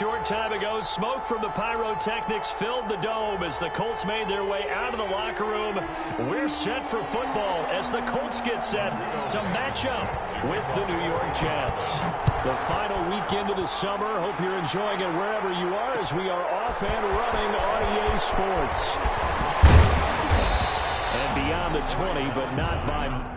short time ago, smoke from the pyrotechnics filled the dome as the Colts made their way out of the locker room. We're set for football as the Colts get set to match up with the New York Jets. The final weekend of the summer. Hope you're enjoying it wherever you are as we are off and running on EA Sports. And beyond the 20, but not by...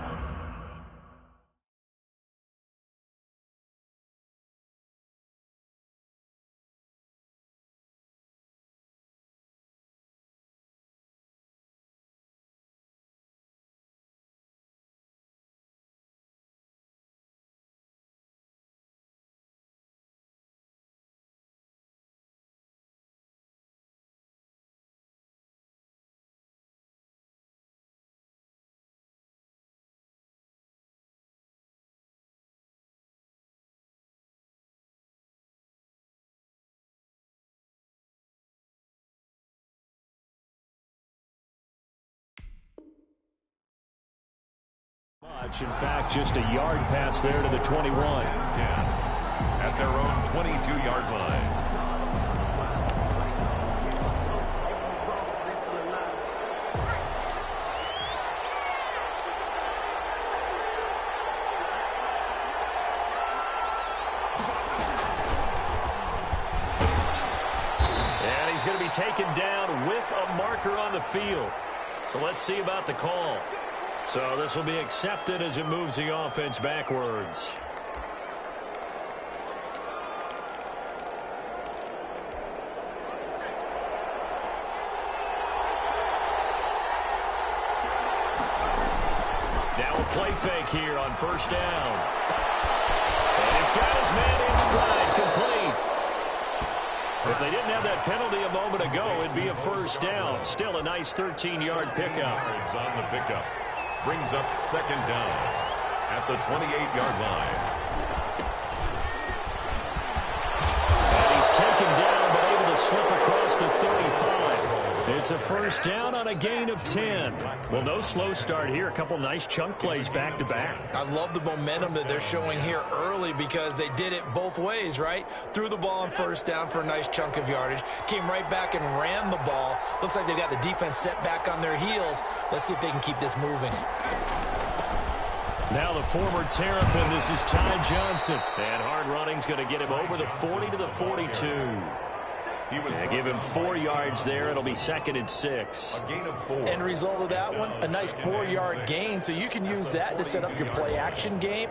In fact, just a yard pass there to the 21. At their own 22-yard line. And he's going to be taken down with a marker on the field. So let's see about the call. So this will be accepted as it moves the offense backwards. Now a play fake here on first down. And he's got his man in stride, complete. If they didn't have that penalty a moment ago, it'd be a first down. Still a nice 13-yard pickup. It's on the pickup. Brings up second down at the 28-yard line. And he's taken down, but able to slip across the 35. It's a first down on a gain of 10. Well, no slow start here. A couple nice chunk plays back-to-back. I love the momentum that they're showing here early because they did it both ways, right? Threw the ball on first down for a nice chunk of yardage. Came right back and ran the ball. Looks like they've got the defense set back on their heels. Let's see if they can keep this moving. Now the former Terrapin, this is Ty Johnson. And hard running's going to get him over the 40 to the 42. Give him 4 yards there. It'll be second and 6. A gain of 4. End result of that one, a nice 4-yard gain. So you can use that to set up your play-action game,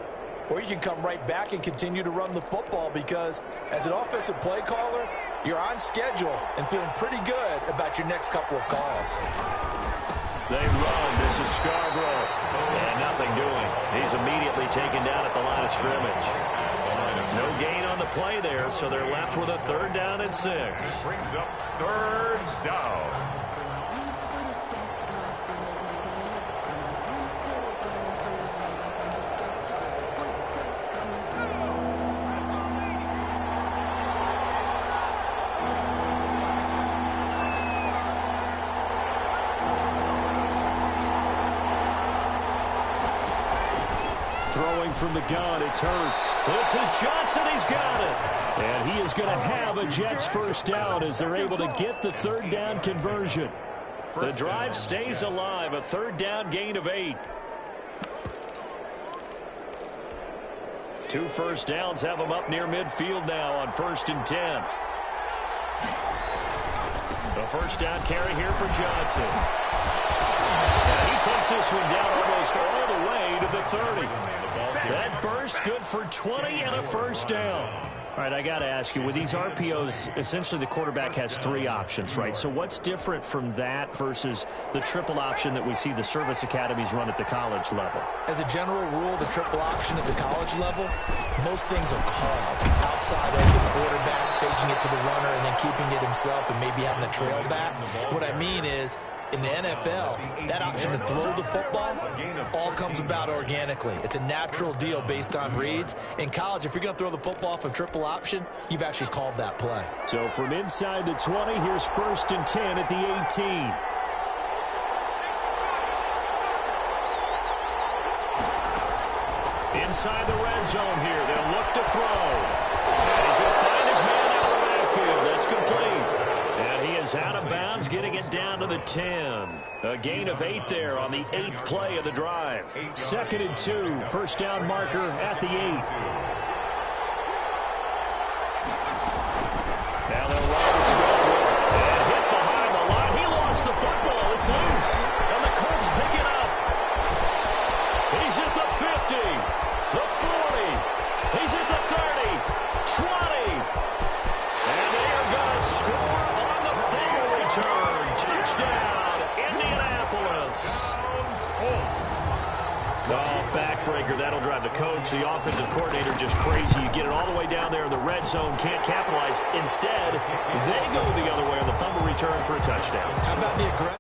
or you can come right back and continue to run the football because as an offensive play caller, you're on schedule and feeling pretty good about your next couple of calls. They run. This is Scarborough. And nothing doing. He's immediately taken down at the line of scrimmage. No gain on the play there, so they're left with a third down and 6. Brings up third down. Throwing from the gun, it's Hurts. This is Johnson, he's got it. And he is going to have a Jets first down as they're able to get the third down conversion. The drive stays alive, a third down gain of 8. 2 first downs have them up near midfield now on 1st and 10. The first down carry here for Johnson. And he takes this one down almost all the way to the 30. That burst good for 20 and a first down. All right, I got to ask you, with these RPOs, essentially the quarterback has 3 options, right? So what's different from that versus the triple option that we see the service academies run at the college level? As a general rule, the triple option at the college level, most things are called outside of the quarterback faking it to the runner and then keeping it himself and maybe having a trail back. What I mean is, in the NFL, that option to throw the football all comes about organically. It's a natural deal based on reads. In college, if you're going to throw the football off a triple option, you've actually called that play. So from inside the 20, here's 1st and 10 at the 18. Inside the red zone here, they'll look to throw. And he's going to find his man out of the downs, getting it down to the 10. A gain of 8 there on the 8th play of the drive. 2nd and 2, first down marker at the 8. Now they'll run the Scarborough. And hit behind the line. He lost the football. It's loose. And the Colts pick it up. He's at the 50, the 40. He's at the 30, 20. And they are going to score on the fumble return. Touchdown, Indianapolis. Oh, backbreaker. That'll drive the coach, the offensive coordinator, just crazy. You get it all the way down there in the red zone, can't capitalize. Instead, they go the other way on the fumble return for a touchdown. How about the aggressive?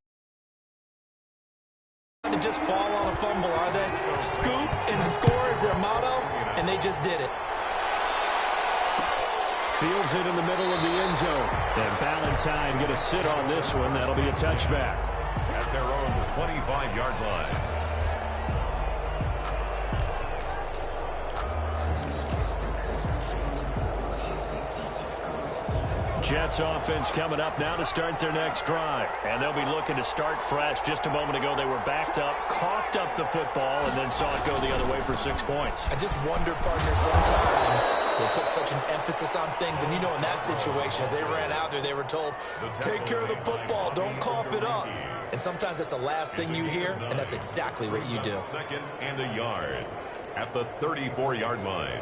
To just fall on a fumble, are they? Scoop and score is their motto, and they just did it. Fields it in the middle of the end zone. And Ballantyne going to sit on this one. That'll be a touchback. At their own 25-yard line. Jets offense coming up now to start their next drive. And they'll be looking to start fresh. Just a moment ago, they were backed up, coughed up the football, and then saw it go the other way for 6 points. I just wonder, partner, sometimes they put such an emphasis on things. And, you know, in that situation, as they ran out there, they were told, take care of the football, don't cough it up. And sometimes that's the last thing you hear, and that's exactly what you do. 2nd and a yard at the 34-yard line.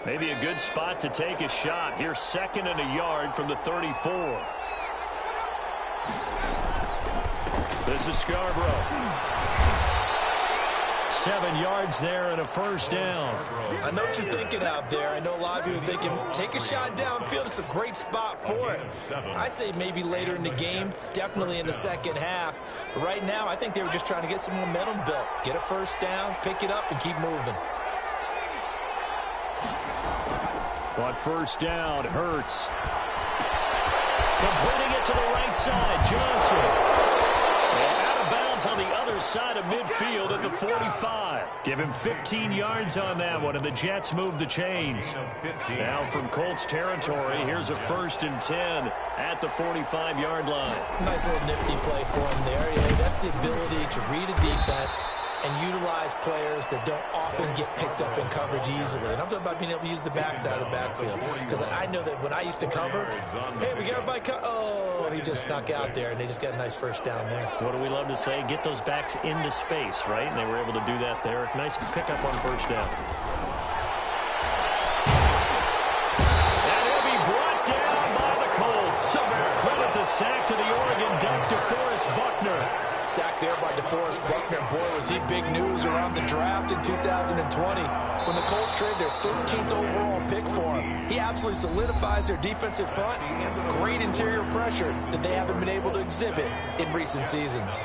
Maybe a good spot to take a shot. Here's 2nd and a yard from the 34. This is Scarborough. 7 yards there and a first down. I know what you're thinking out there. I know a lot of you are thinking, take a shot downfield. It's a great spot for it. I'd say maybe later in the game, definitely in the second half. But right now, I think they were just trying to get some momentum built. Get a first down, pick it up, and keep moving. On first down, Hurts. Completing it to the right side, Johnson. And out of bounds on the other side of midfield at the 45. Give him 15 yards on that one, and the Jets move the chains. Now from Colts territory, here's a 1st and 10 at the 45-yard line. Nice little nifty play for him there. Yeah, that's the ability to read a defense and utilize players that don't often get picked up in coverage easily. And I'm talking about being able to use the backside of the backfield. Because I know that when I used to cover, hey, we got everybody oh, he just snuck out there, and they just got a nice first down there. What do we love to say? Get those backs into space, right? And they were able to do that there. Nice pickup on first down. And he'll be brought down by the Colts. Credit the sack to the Oregon Duck, DeForest Buckner. Sacked there by DeForest Buckner. Boy, was he big news around the draft in 2020 when the Colts traded their 13th overall pick for him. He absolutely solidifies their defensive front. Great interior pressure that they haven't been able to exhibit in recent seasons.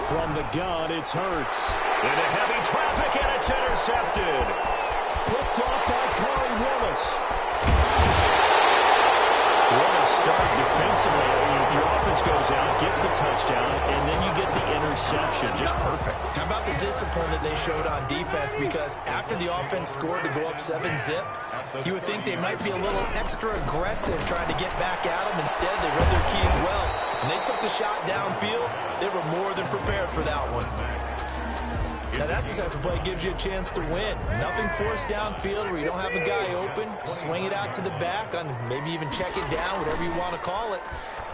From the gun, it's Hurts. Into heavy traffic, and it's intercepted. Picked up by Corey Willis. What a start defensively. Your offense goes out, gets the touchdown, and then you get the interception. Just perfect. How about the discipline that they showed on defense? Because after the offense scored to go up 7-zip, you would think they might be a little extra aggressive trying to get back at them. Instead, they read their keys well. When they took the shot downfield, they were more than prepared for that one. Now, that's the type of play that gives you a chance to win. Nothing forced downfield where you don't have a guy open. Swing it out to the back, and maybe even check it down, whatever you want to call it.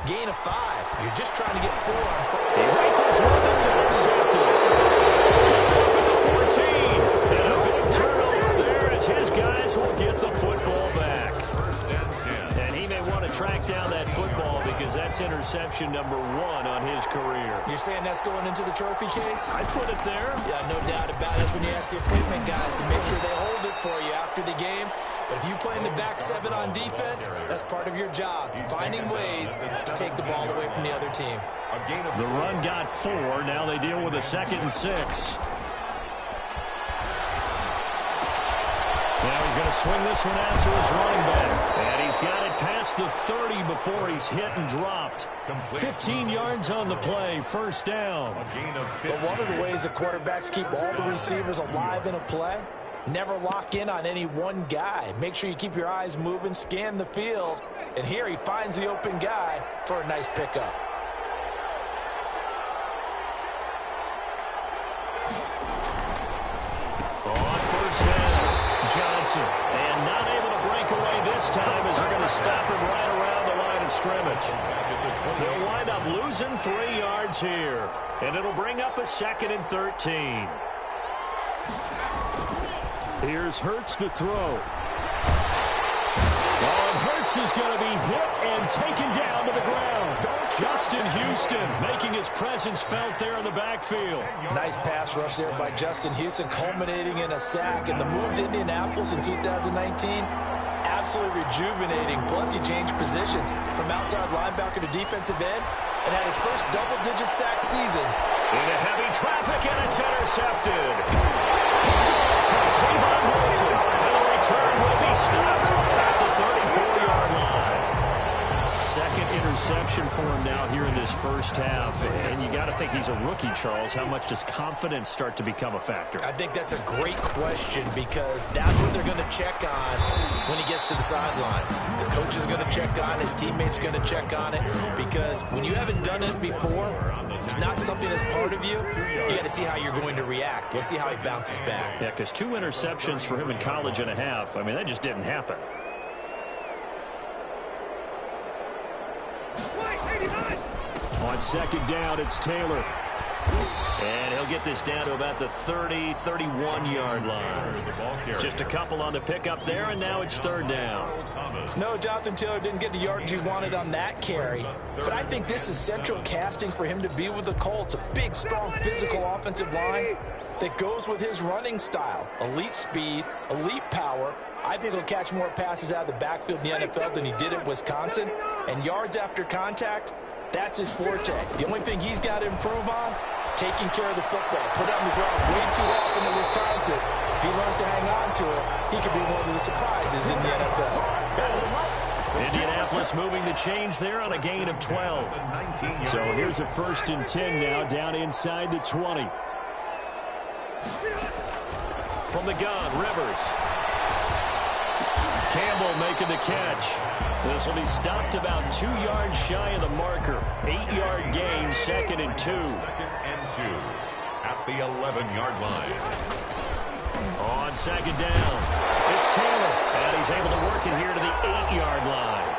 Gain of 5. You're just trying to get 4 on 4. He rifles one that's intercepted. Tough at the 14. And a big turnover there as his guys will get the football back. 1st and 10. And he may want to track down that football because that's interception number 1 on his career. You're saying that's going into the trophy case? I'd put it there. Yeah, no doubt about it. That's when you ask the equipment guys to make sure they hold it for you after the game. But if you play in the back 7 on defense, that's part of your job, finding ways to take the ball away from the other team. The run got 4. Now they deal with a 2nd and 6. Now he's going to swing this one out to his running back. And he's got it got past the 30 before he's hit and dropped. 15 yards on the play, first down. But one of the ways the quarterbacks keep all the receivers alive in a play, never lock in on any one guy. Make sure you keep your eyes moving, scan the field. And here he finds the open guy for a nice pickup. On first down, Johnson. And not able to break away this time as they're going to stop him right around the line of scrimmage. They'll wind up losing 3 yards here. And it'll bring up a 2nd and 13. Here's Hurts to throw. And Hurts is going to be hit and taken down to the ground. Justin Houston making his presence felt there in the backfield. Nice pass rush there by Justin Houston, culminating in a sack. And the move to Indianapolis in 2019, absolutely rejuvenating. Plus, he changed positions from outside linebacker to defensive end and had his first double-digit sack season. Into heavy traffic, and it's intercepted. Tavon Wilson, and the return will be stopped at the 34-yard line. 2nd interception for him now here in this first half. And you got to think he's a rookie, Charles. How much does confidence start to become a factor? I think that's a great question because that's what they're going to check on when he gets to the sidelines. The coach is going to check on, his teammates are going to check on it, because when you haven't done it before, it's not something that's part of you. You got to see how you're going to react. Let's see how he bounces back. Yeah, because 2 interceptions for him in college and a half. I mean, that just didn't happen. On 2nd down, it's Taylor. And he'll get this down to about the 30, 31-yard line. Just a couple on the pickup there, and now it's 3rd down. No, Jonathan Taylor didn't get the yardage he wanted on that carry. But I think this is central casting for him to be with the Colts. A big, strong, physical offensive line that goes with his running style. Elite speed, elite power. I think he'll catch more passes out of the backfield in the NFL than he did at Wisconsin. And yards after contact, that's his forte. The only thing he's got to improve on, taking care of the football. Put it on the ground way too often in Wisconsin. If he learns to hang on to it, he could be one of the surprises in the NFL. Indianapolis moving the chains there on a gain of 12. So here's a 1st and 10 now, down inside the 20. From the gun, Rivers. Campbell making the catch. This will be stopped about 2 yards shy of the marker. 8-yard gain, 2nd and 2. 2nd and 2 at the 11-yard line. On 2nd down, it's Taylor, and he's able to work it here to the 8-yard line.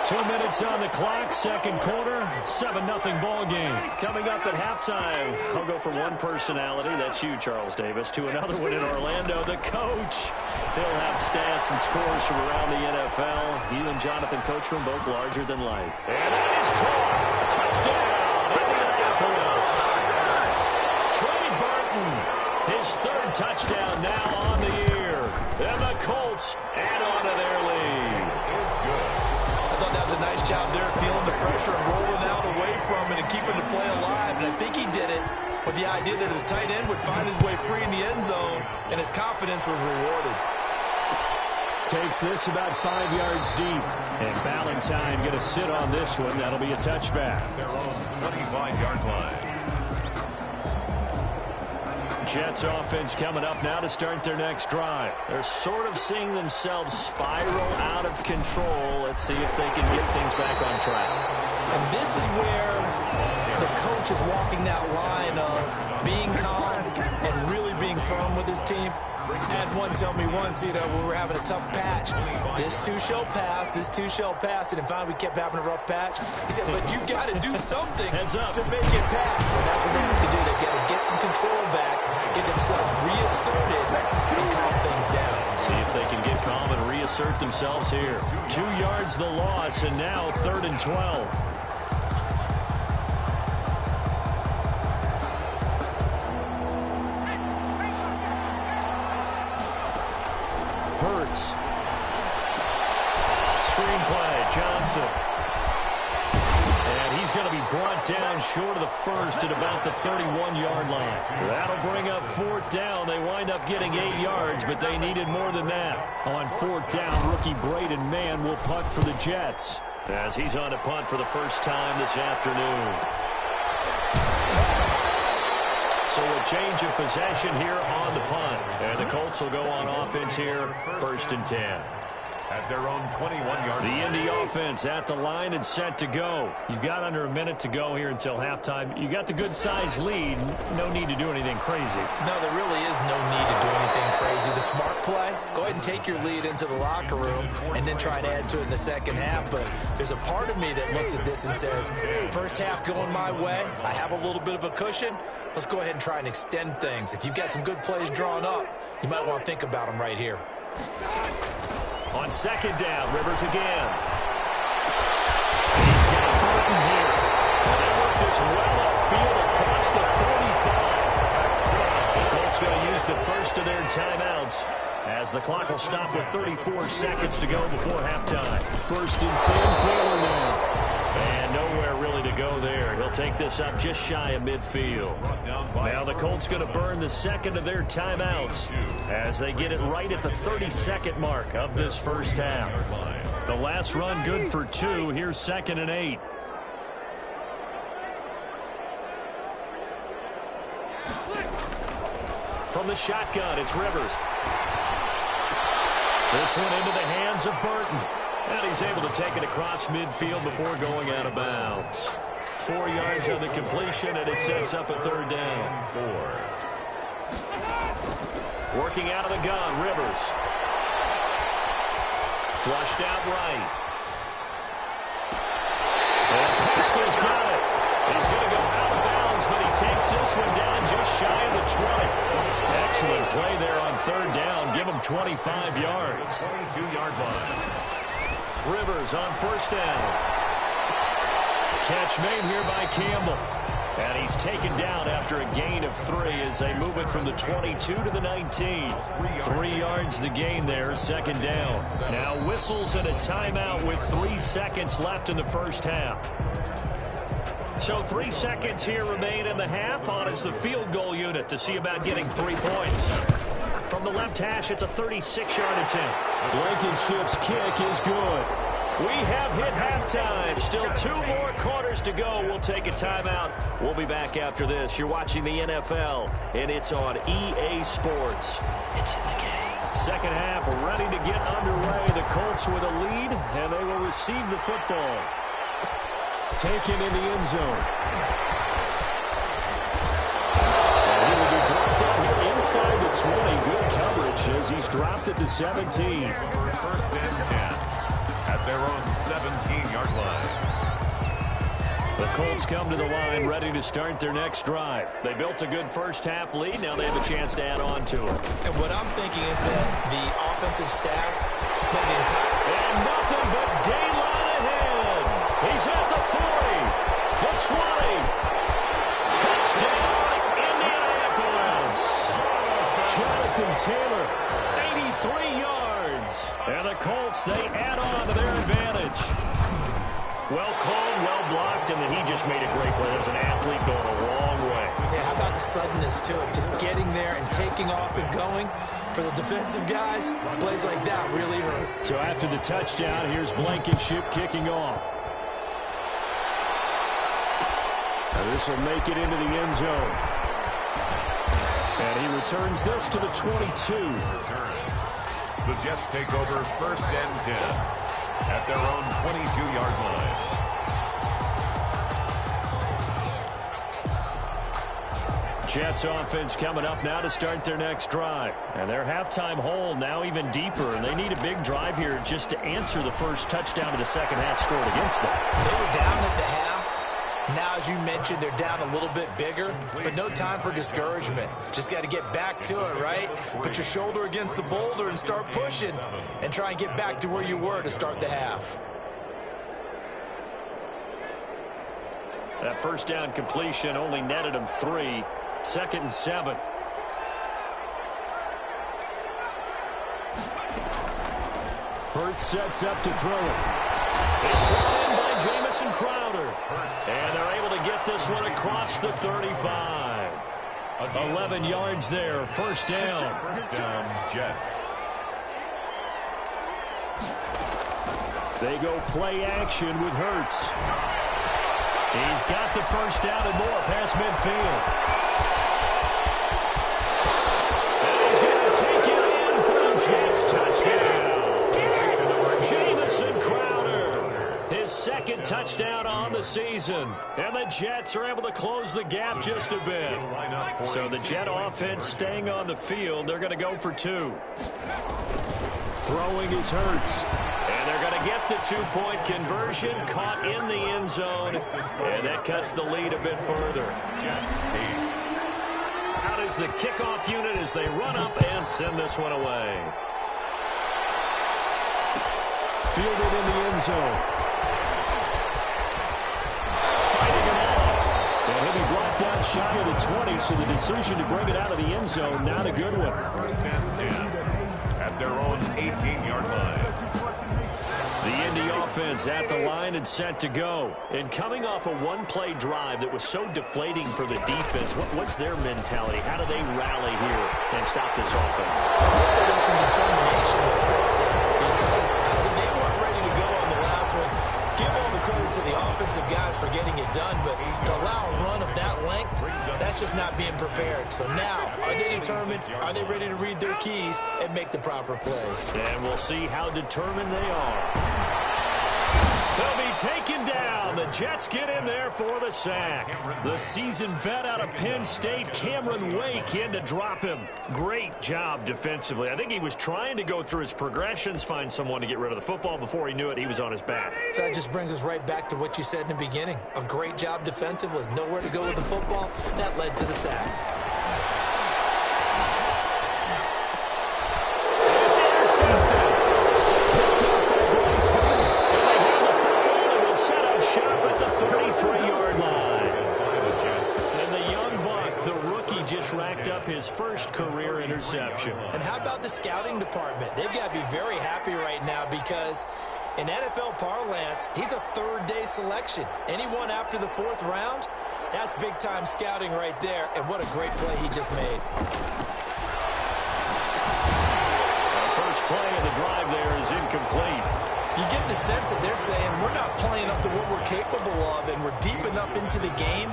2 minutes on the clock, 2nd quarter, 7-0 ball game. Coming up at halftime, I'll go from one personality, that's you, Charles Davis, to another one in Orlando, the coach. He'll have stats and scores from around the NFL. He and Jonathan Coachman both larger than life. And that is caught. Touchdown, Indianapolis. Trey Burton, his 3rd touchdown now on the year. And the Colts add on to their lead. Is good. I thought that was a nice job there, feeling the pressure and rolling out away from it and keeping the play alive. And I think he did it with the idea that his tight end would find his way free in the end zone, and his confidence was rewarded. Takes this about 5 yards deep. And Ballantyne going to sit on this one. That'll be a touchback. Their own 25-yard line. Jets offense coming up now to start their next drive. They're sort of seeing themselves spiral out of control. Let's see if they can get things back on track. And this is where the coach is walking that line of being calm and really being firm with his team. Had one tell me once, when we were having a tough patch, this too shall pass, this too shall pass. And finally we kept having a rough patch. He said, but you got to do something to make it pass. And that's what they have to do. They got to get some control back, get themselves reasserted, and calm things down. See if they can get calm and reassert themselves here. 2 yards the loss, and now 3rd and 12. Hurts. Screenplay, Johnson. And he's he's going to be brought down short of the first at about the 31-yard line. That'll bring up fourth down. They wind up getting 8 yards, but they needed more than that. On fourth down, rookie Braden Mann will punt for the Jets, as he's on to punt for the first time this afternoon. So a change of possession here on the punt. And the Colts will go on offense here, 1st and 10. At their own 21-yard The line. Indy offense at the line and set to go. You've got under a minute to go here until halftime. You got the good-sized lead. No need to do anything crazy. No, there really is no need to do anything crazy. The smart play, go ahead and take your lead into the locker room and then try and add to it in the second half. But there's a part of me that looks at this and says, first half going my way. I have a little bit of a cushion. Let's go ahead and try and extend things. If you've got some good plays drawn up, you might want to think about them right here. On second down, Rivers again. He's got Burton here. And they work this well upfield across the 45. The Colts going to use the first of their timeouts as the clock will stop with 34 seconds to go before halftime. 1st and 10, Taylor now. And nowhere really to go there. He'll take this up just shy of midfield. Now the Colts going to burn the second of their timeouts as they get it right at the 32nd mark of this first half. The last run good for 2. Here's 2nd and 8. From the shotgun, it's Rivers. This one into the hands of Burton. And he's able to take it across midfield before going out of bounds. 4 yards on the completion, and it sets up a 3rd down. 4. Working out of the gun, Rivers. Flushed out right. And Pascal's got it. He's going to go out of bounds, but he takes this one down just shy of the 20. Excellent play there on 3rd down. Give him 25 yards. 22-yard line. Rivers on 1st down. Catch made here by Campbell. And he's taken down after a gain of 3 as they move it from the 22 to the 19. 3 yards the gain there, 2nd down. Now whistles and a timeout with 3 seconds left in the first half. So 3 seconds here remain in the half on as the field goal unit to see about getting 3 points. From the left hash, it's a 36-yard attempt. Blankenship's kick is good. We have hit halftime. Still 2 more quarters to go. We'll take a timeout. We'll be back after this. You're watching the NFL, and it's on EA Sports. It's in the game. Second half ready to get underway. The Colts with a lead, and they will receive the football. Taken in the end zone. And he will be brought down here inside the 20. Good coverage as he's dropped at the 17. For 1st and 10. At their own 17-yard line. The Colts come to the line ready to start their next drive. They built a good first half lead. Now they have a chance to add on to it. And what I'm thinking is that the offensive staff spent the entire... And nothing but daylight ahead. He's at the 40, the 20. Touchdown, Indianapolis. Jonathan Taylor, 83 yards. And the Colts, they add on to their advantage. Well called, well blocked, and then he just made a great play. There's an athlete going a long way. Yeah, how about the suddenness to it? Just getting there and taking off and going. For the defensive guys, plays like that really hurt. So after the touchdown, here's Blankenship kicking off. And this will make it into the end zone. And he returns this to the 22. The Jets take over 1st and 10 at their own 22-yard line. Jets offense coming up now to start their next drive. And their halftime hole now even deeper. And they need a big drive here just to answer the first touchdown of the second half scored against them. They were down at the half. Now, as you mentioned, they're down a little bit bigger, but no time for discouragement. Just got to get back to it, right? Put your shoulder against the boulder and start pushing and try and get back to where you were to start the half. That first down completion only netted him 3. 2nd and 7. Hurts sets up to throw it. It's brought in by Jameis Jamison Crowder. And they're able to get this one across the 35. 11 yards there, first down. First down, Jets. They go play action with Hurts. He's got the first down and more past midfield. And he's going to take it in for a Jets touchdown. Jamison Crowder, his second touchdown on the season. And the Jets are able to close the gap just a bit. So the Jet offense staying on the field. They're going to go for 2. Throwing is Hurts. And they're going to get the 2-point conversion, caught in the end zone, and that cuts the lead a bit further. Out is the kickoff unit as they run up and send this one away. Fielded in the end zone. Fighting him off. And he'll be brought down shy of the 20, so the decision to bring it out of the end zone, not a good one. First and 10 at their own 18-yard line. The Indy offense at the line and set to go. And coming off a one-play drive that was so deflating for the defense, what's their mentality? How do they rally here and stop this offense? There's some determination that sets in because as they weren't ready to go on the last one, give all the credit to the offensive guys for getting it done, but to allow a run of that length, that's just not being prepared. So now, are they determined? Are they ready to read their keys and make the proper plays? And we'll see how determined they are. They'll be taken down. The Jets get in there for the sack. The seasoned vet out of Penn State, Cameron Wake, in to drop him. Great job defensively. I think he was trying to go through his progressions, find someone to get rid of the football. Before he knew it, he was on his back. So that just brings us right back to what you said in the beginning. A great job defensively. Nowhere to go with the football. That led to the sack. His first career interception. And how about the scouting department? They've got to be very happy right now because in NFL parlance, he's a third-day selection. Anyone after the 4th round, that's big-time scouting right there. And what a great play he just made. The first play of the drive there is incomplete. You get the sense that they're saying we're not playing up to what we're capable of, and we're deep enough into the game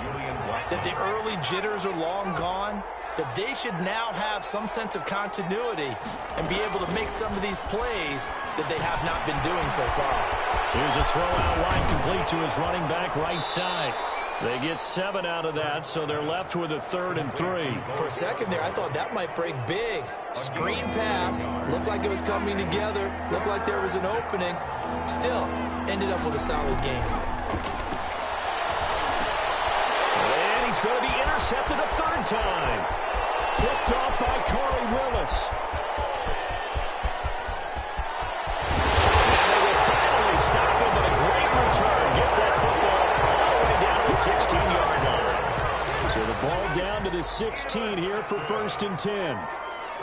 that the early jitters are long gone, that they should now have some sense of continuity and be able to make some of these plays that they have not been doing so far. Here's a throw out wide, complete to his running back right side. They get 7 out of that, so they're left with a 3rd and 3. For a second there, I thought that might break big. Screen pass, looked like it was coming together, looked like there was an opening. Still, ended up with a solid game. And he's going to be intercepted a 3rd time. Picked off by Corey Willis. And they will finally stop him, but a great return. Gets that football all the way down to the 16-yard line. So the ball down to the 16 here for 1st and 10.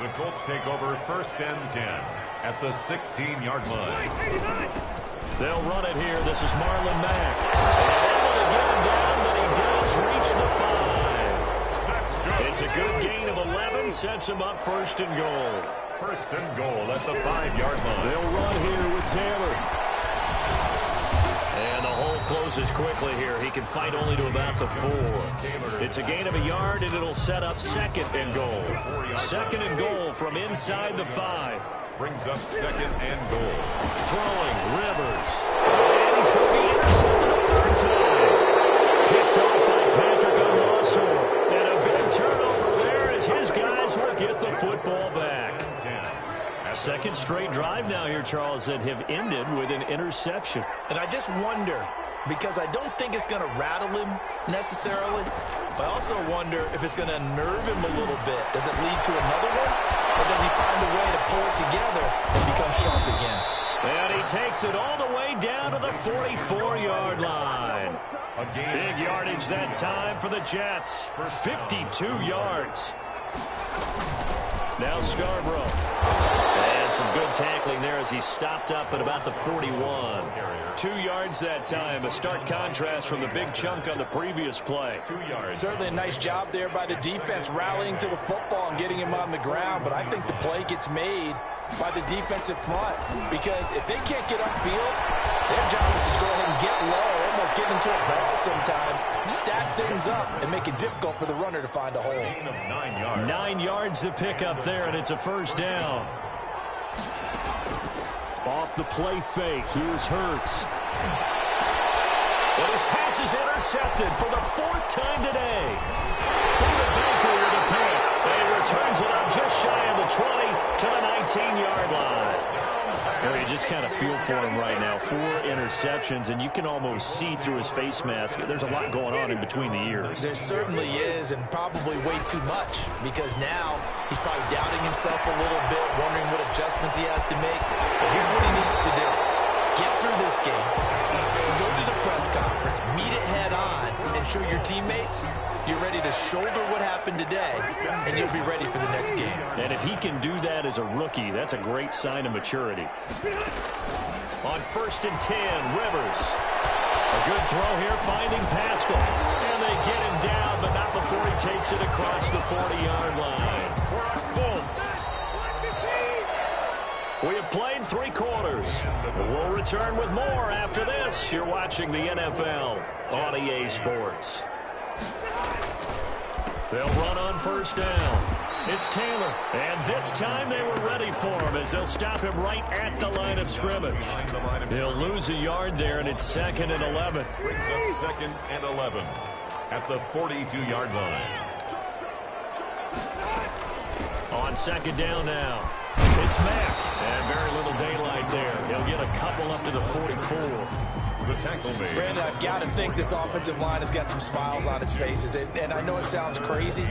The Colts take over 1st and 10 at the 16-yard line. They'll run it here. This is Marlon Mack. And able to get him down, but he does reach the 5. It's a good gain of 11, sets him up 1st and goal. 1st and goal at the 5-yard line. They'll run here with Taylor. And the hole closes quickly here. He can fight only to about the 4. It's a gain of a yard, and it'll set up 2nd and goal. 2nd and goal from inside the 5. Brings up 2nd and goal. Throwing, Rivers. And he's going to be intercepted a 3rd time. Picked off by Patrick O'Neill. And a big turnover there as his guys will get the football back. 2nd straight drive now here, Charles, that have ended with an interception. And I just wonder, because I don't think it's going to rattle him necessarily, but I also wonder if it's going to nerve him a little bit. Does it lead to another one? Or does he find a way to pull it together and become sharp again? And he takes it all the way down to the 44-yard line. Big yardage that time for the Jets. 52 yards. Now Scarborough. And some good tackling there as he stopped up at about the 41. 2 yards that time. A stark contrast from the big chunk on the previous play. 2 yards. Certainly a nice job there by the defense rallying to the football and getting him on the ground. But I think the play gets made by the defensive front, because if they can't get upfield, their job is to go ahead and get low, almost get into a ball sometimes, stack things up, and make it difficult for the runner to find a hole. Gain of 9 yards. 9 yards to pick up there, and it's a first down. Off the play fake, here's Hurts. But his pass is intercepted for the 4th time today. David Baker with a pick. And he returns it up just shy of the 20 to the 19-yard line. You just kind of feel for him right now. 4 interceptions, and you can almost see through his face mask. There's a lot going on in between the ears. There certainly is, and probably way too much, because now he's probably doubting himself a little bit, wondering what adjustments he has to make. But here's what he needs to do. Get through this game, go to the press conference, meet it head on, and show your teammates you're ready to shoulder what happened today, and you'll be ready for the next game. And if he can do that as a rookie, that's a great sign of maturity. On 1st and 10, Rivers. A good throw here, finding Pascal. And they get him down, but not before he takes it across the 40-yard line. We have played 3 quarters. We'll return with more after this. You're watching the NFL on EA Sports. They'll run on 1st down. It's Taylor. And this time they were ready for him as they'll stop him right at the line of scrimmage. They'll lose a yard there, and it's 2nd and 11. Brings up 2nd and 11 at the 42-yard line. On 2nd down now. It's Mack. And very little daylight there. He'll get a couple up to the 44. The tackle made. Brandon, I've got to think this offensive line has got some smiles on its faces. And I know it sounds crazy,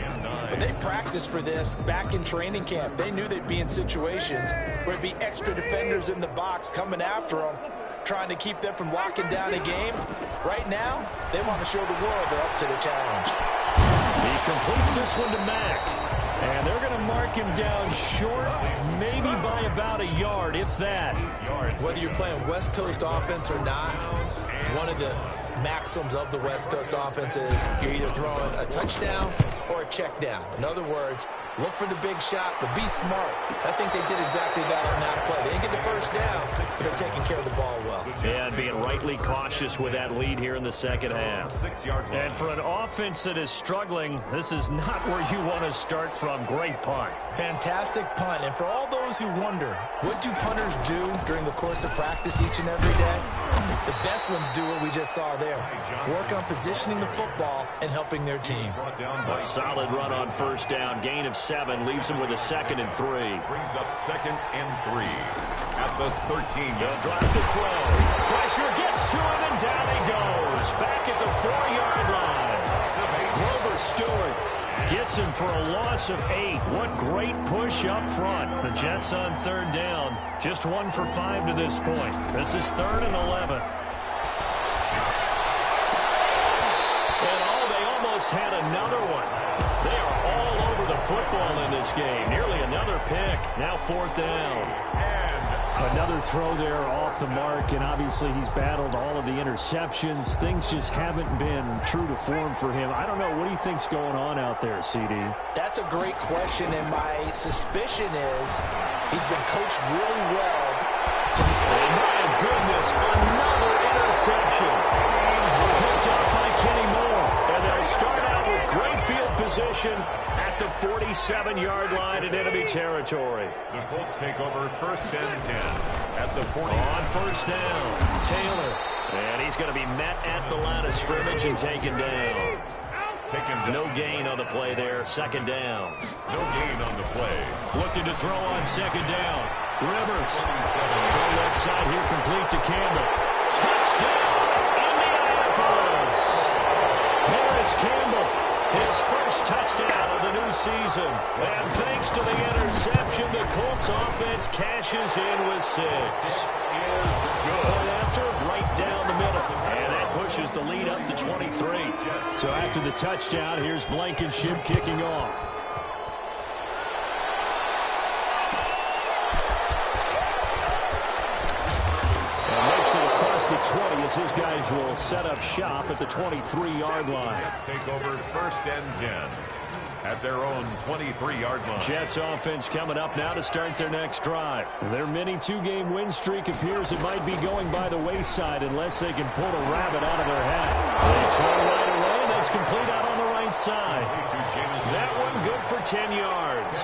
but they practiced for this back in training camp. They knew they'd be in situations where it'd be extra defenders in the box coming after them, trying to keep them from locking down a game. Right now, they want to show the world they're up to the challenge. He completes this one to Mack. And they're going to mark him down short, maybe by about a yard, if that. Whether you're playing West Coast offense or not, one of the maxims of the West Coast offense is you're either throwing a touchdown or a check down. In other words, look for the big shot, but be smart. I think they did exactly that on that play. They didn't get the first down, but they're taking care of the ball well. And being rightly cautious with that lead here in the second half. And for an offense that is struggling, this is not where you want to start from. Great punt. Fantastic punt. And for all those who wonder, what do punters do during the course of practice each and every day? The best ones do what we just saw there. Work on positioning the football and helping their team. A solid run on 1st down. Gain of 7 leaves him with a 2nd and 3. Brings up 2nd and 3 at the 13. They'll drop the throw. Pressure gets to him, and down he goes. Back at the 4-yard line. Grover Stewart gets him for a loss of 8. What great push up front. The Jets on 3rd down. Just 1 for 5 to this point. This is 3rd and 11. And they almost had another one. They are all over the football in this game. Nearly another pick. Now 4th down. Another throw there off the mark, and obviously he's battled all of the interceptions. Things just haven't been true to form for him. I don't know. What do you think's going on out there, CD? That's a great question, and my suspicion is he's been coached really well. And my goodness, another interception. Picked up by Kenny Moore. And they'll start out with great field position at the 47-yard line in enemy territory. The Colts take over 1st and 10 at the 40. On 1st down, Taylor. And he's going to be met at the line of scrimmage and taken down. No gain on the play there. 2nd down. No gain on the play. Looking to throw on 2nd down. Rivers. Throw left side here, complete to Campbell. Touchdown, Indianapolis. Harris Campbell, his first touchdown of the new season. And thanks to the interception, the Colts offense cashes in with 6. Pull after, right down the middle. And that pushes the lead up to 23. So after the touchdown, here's Blankenship kicking off. 20 as his guys will set up shop at the 23-yard line. Jets take over 1st and 10 at their own 23-yard line. Jets offense coming up now to start their next drive. Their mini 2-game win streak appears it might be going by the wayside unless they can pull a rabbit out of their hat. They throw right away. That's complete out on the right side. That one good for 10 yards.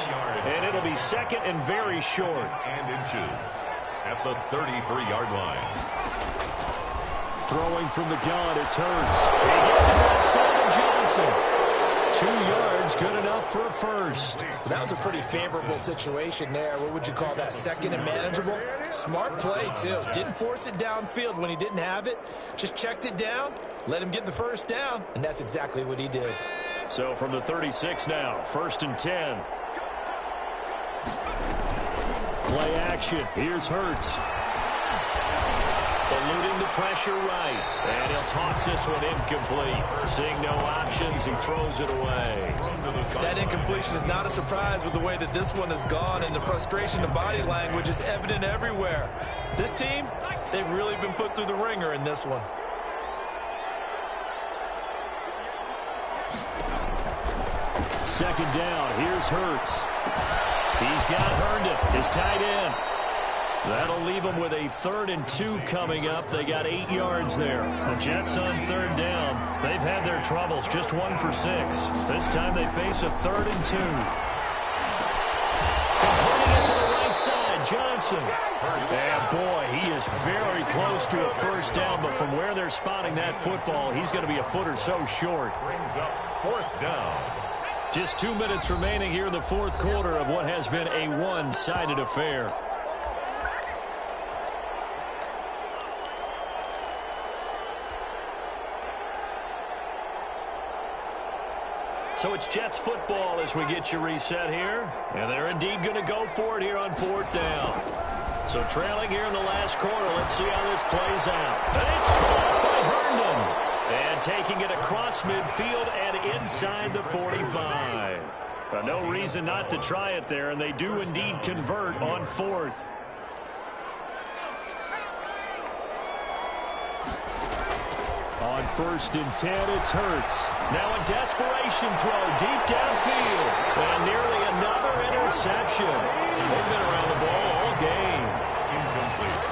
And it'll be second and very short. And inches at the 33-yard line. Throwing from the gun, it's Hurts. He gets it left side to Johnson. 2 yards, good enough for a first. That was a pretty favorable situation there. What would you call that? Second and manageable? Smart play, too. Didn't force it downfield when he didn't have it. Just checked it down, let him get the first down, and that's exactly what he did. So from the 36 now, 1st and 10. Play action. Here's Hurts. Eluding the pressure right. And he'll toss this one incomplete. Seeing no options, he throws it away. That incompletion is not a surprise with the way that this one has gone, and the frustration of body language is evident everywhere. This team, they've really been put through the ringer in this one. Second down. Here's Hurts. He's got Herndon, his tight end. That'll leave them with a 3rd and 2 coming up. They got 8 yards there. The Jets on 3rd down. They've had their troubles, just 1 for 6. This time they face a 3rd and 2. Completing it to the right side, Johnson. And boy, he is very close to a first down, but from where they're spotting that football, he's going to be a foot or so short. Brings up 4th down. Just 2 minutes remaining here in the 4th quarter of what has been a one-sided affair. So it's Jets football as we get you reset here. And they're indeed going to go for it here on 4th down. So trailing here in the last quarter, let's see how this plays out. And it's caught by Herndon. And taking it across midfield and inside the 45. No reason not to try it there, and they do indeed convert on 4th. On 1st and 10, it's Hurts. Now a desperation throw deep downfield. And nearly another interception. They've been around the ball all game.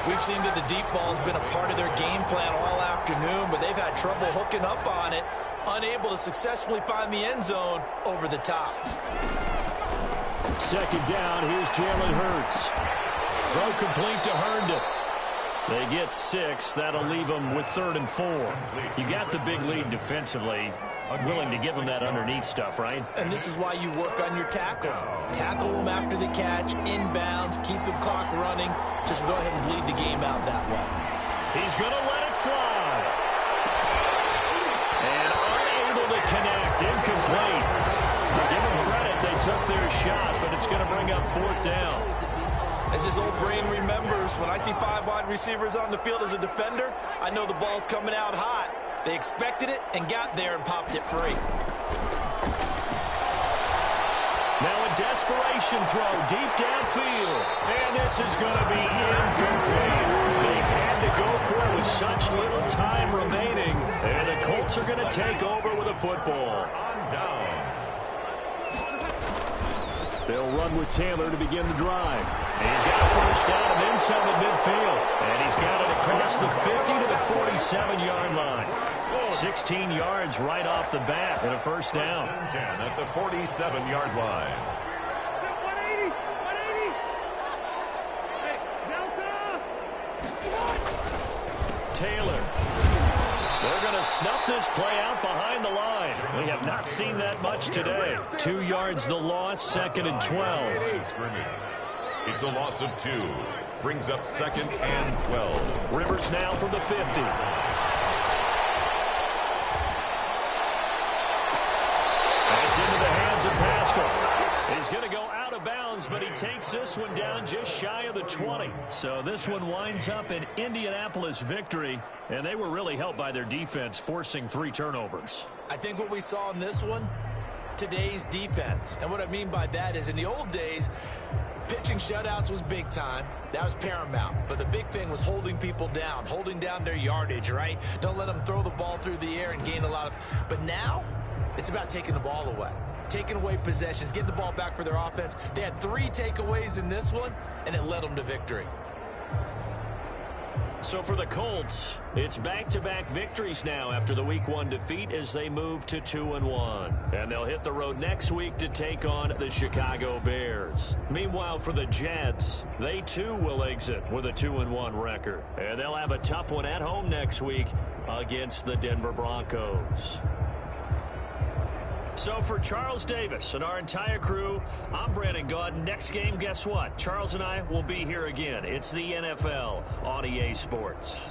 We've seen that the deep ball's been a part of their game plan all afternoon, but they've had trouble hooking up on it, unable to successfully find the end zone over the top. Second down, here's Jalen Hurts. Throw complete to Herndon. They get 6. That'll leave them with 3rd and 4. You got the big lead defensively. Willing to give them that underneath stuff, right? And this is why you work on your tackling. Tackle them after the catch, inbounds, keep the clock running. Just go ahead and bleed the game out that way. He's going to let it fly. And unable to connect. Incomplete. Give them credit. They took their shot, but it's going to bring up 4th down. As his old brain remembers, when I see 5 wide receivers on the field as a defender, I know the ball's coming out hot. They expected it and got there and popped it free. Now a desperation throw deep downfield. And this is going to be incomplete. They had to go for it with such little time remaining. And the Colts are going to take over with a football. On downs. They'll run with Taylor to begin the drive. And he's got a first down and then some at midfield. And he's got it across the 50 to the 47-yard line. 16 yards right off the bat and a first down. 10 at the 47-yard line. Taylor. They're going to snuff this play out behind the line. We have not seen that much today. 2 yards the loss, 2nd and 12. It's a loss of 2. Brings up 2nd and 12. Rivers now from the 50. That's into the hands of Pascal. He's going to go out of bounds, but he takes this one down just shy of the 20. So this one winds up an Indianapolis victory, and they were really helped by their defense, forcing 3 turnovers. I think what we saw in this one, today's defense. And what I mean by that is in the old days, Pitching shutouts was big time. That was paramount. But the big thing was holding people down, holding down their yardage, right? Don't let them throw the ball through the air and gain a lot of... But now, it's about taking the ball away. Taking away possessions, getting the ball back for their offense. They had 3 takeaways in this one, and it led them to victory. So for the Colts, it's back-to-back victories now after the Week 1 defeat as they move to 2-1. And they'll hit the road next week to take on the Chicago Bears. Meanwhile, for the Jets, they too will exit with a 2-1 record. And they'll have a tough one at home next week against the Denver Broncos. So for Charles Davis and our entire crew, I'm Brandon Gaudin. Next game, guess what? Charles and I will be here again. It's the NFL on EA Sports.